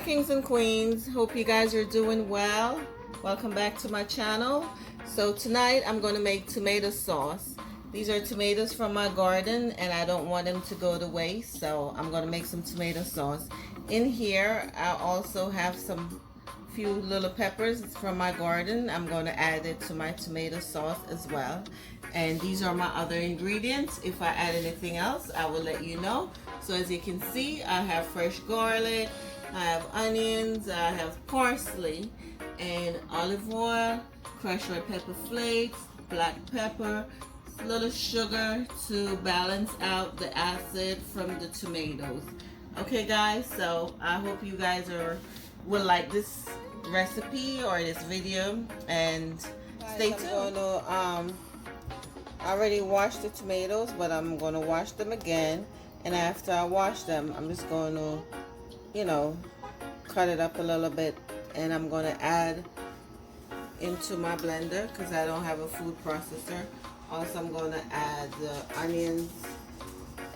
Kings and queens, hope you guys are doing well. Welcome back to my channel. So tonight I'm going to make tomato sauce. These are tomatoes from my garden and I don't want them to go to waste, so I'm going to make some tomato sauce. In here I also have some few little peppers from my garden. I'm going to add it to my tomato sauce as well. And these are my other ingredients. If I add anything else, I will let you know. So as you can see, I have fresh garlic, I have onions, I have parsley, and olive oil, crushed red pepper flakes, black pepper, a little sugar to balance out the acid from the tomatoes. Okay guys, so I hope you guys will like this recipe or this video, and stay tuned. I already washed the tomatoes, but I'm going to wash them again, and after I wash them I'm just going to cut it up a little bit, and I'm going to add into my blender because I don't have a food processor. Also, I'm going to add the onions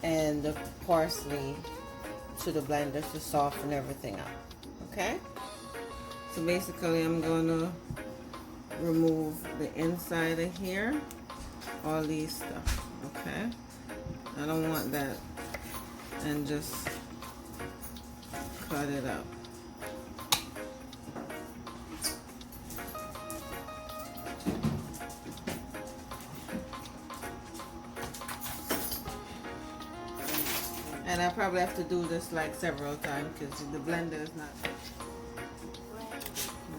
and the parsley to the blender to soften everything up. Okay, so basically I'm going to remove the inside of here, all these stuff. Okay, I don't want that, and just cut it up. And I probably have to do this like several times because the blender is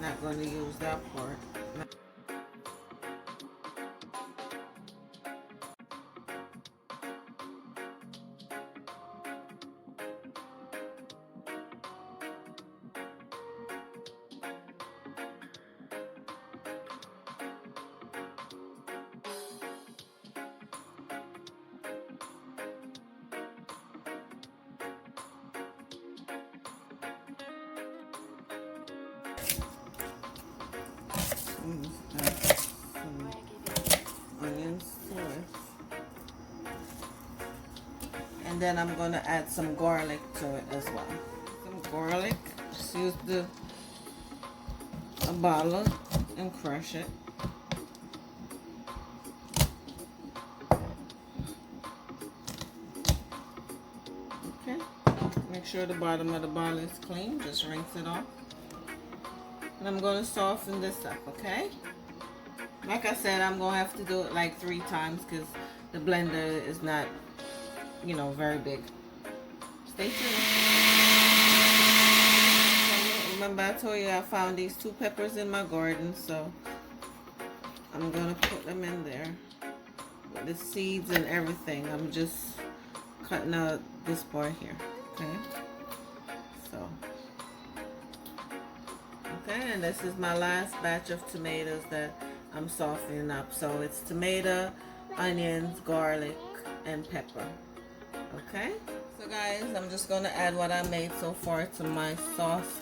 not going to use that part. Add some onions to it, and then I'm going to add some garlic to it as well. Some garlic, just use a bottle and crush it. Okay, make sure the bottom of the bottle is clean, just rinse it off. And I'm going to soften this up, okay? Like I said, I'm going to have to do it like 3 times because the blender is not, very big. Stay tuned. Remember I told you I found these 2 peppers in my garden, so I'm going to put them in there with the seeds and everything. I'm just cutting out this part here, okay? So. Okay, and this is my last batch of tomatoes that I'm softening up. So it's tomato, onions, garlic, and pepper. Okay, so guys, I'm just going to add what I made so far to my sauce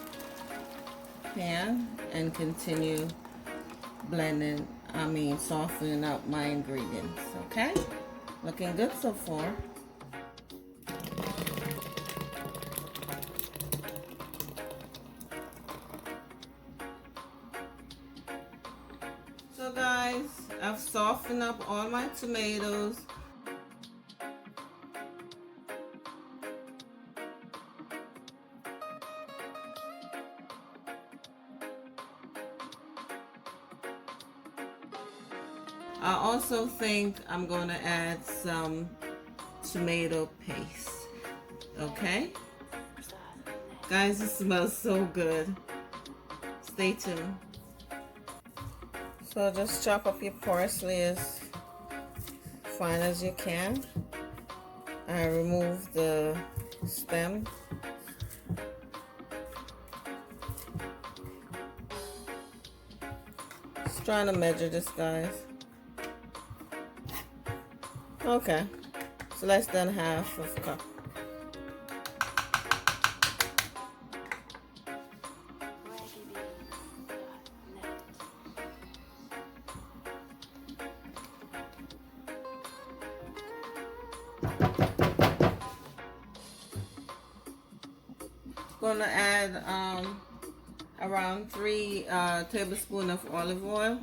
pan and continue softening up my ingredients. Okay, looking good so far. So guys, I've softened up all my tomatoes. I also think I'm going to add some tomato paste. Okay? Guys, it smells so good. Stay tuned. So just chop up your parsley as fine as you can. I remove the stem. Just trying to measure this, guys. Okay, so less than half of a cup. gonna add around 3 tablespoons of olive oil.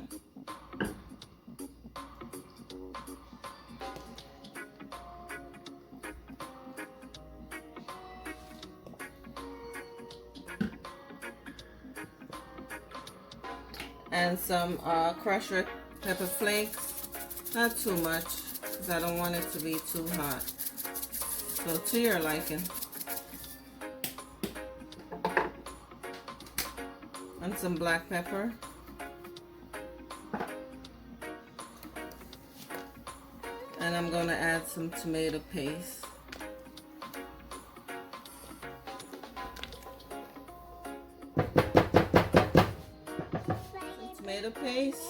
And some crushed red pepper flakes, not too much because I don't want it to be too hot. So to your liking. And some black pepper. And I'm going to add some tomato paste. Some tomato paste.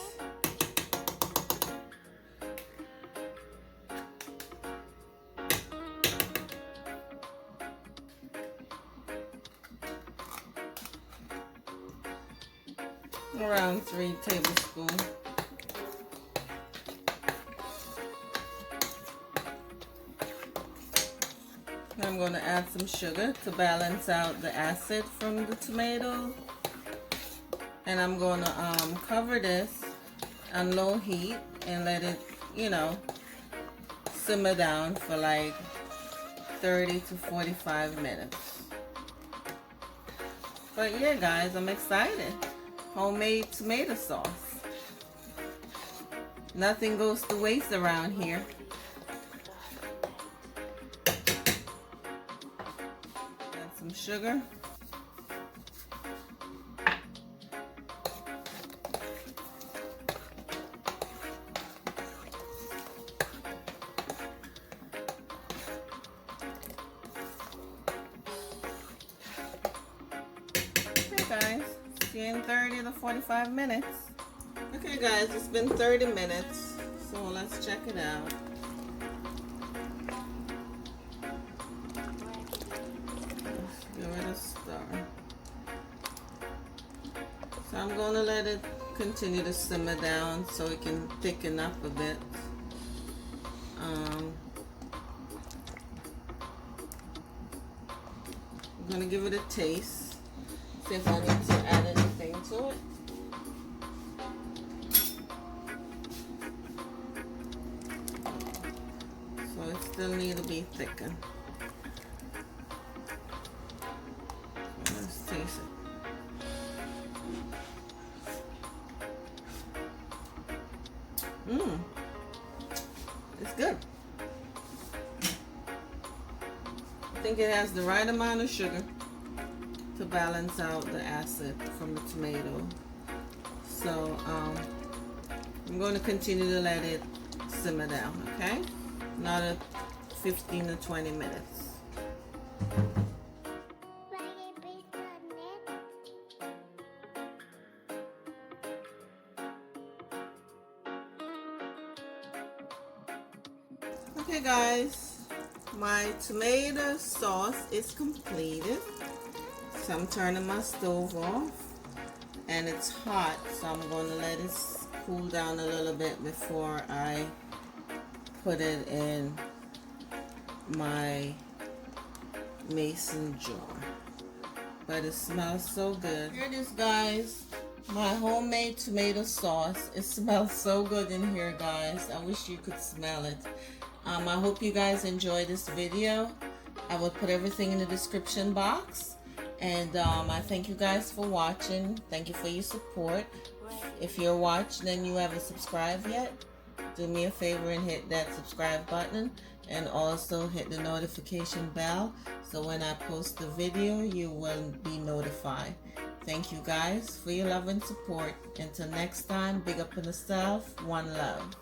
Around 3 tablespoons. I'm going to add some sugar to balance out the acid from the tomato. And I'm going to cover this on low heat and let it, you know, simmer down for like 30 to 45 minutes. But yeah, guys, I'm excited. Homemade tomato sauce. Nothing goes to waste around here. Add some sugar. Okay, guys. See you in 30 to 45 minutes. Okay, guys, it's been 30 minutes, so let's check it out. Let's give it a stir. So I'm going to let it continue to simmer down so it can thicken up a bit. I'm going to give it a taste. See if I need to add anything to it. So it still needs to be thickened. So let's taste it. It's good. I think it has the right amount of sugar to balance out the acid from the tomato. So I'm going to continue to let it simmer down, okay? Another 15 to 20 minutes. Okay, guys, my tomato sauce is completed. So I'm turning my stove off, and it's hot, so I'm going to let it cool down a little bit before I put it in my mason jar. But it smells so good. Here it is, guys, my homemade tomato sauce. It smells so good in here, guys. I wish you could smell it. I hope you guys enjoyed this video. I will put everything in the description box. And I thank you guys for watching. Thank you for your support. If you're watching and you haven't subscribed yet, do me a favor and hit that subscribe button, and also hit the notification bell so when I post the video you will be notified. Thank you guys for your love and support. Until next time, big up on yourself. One love.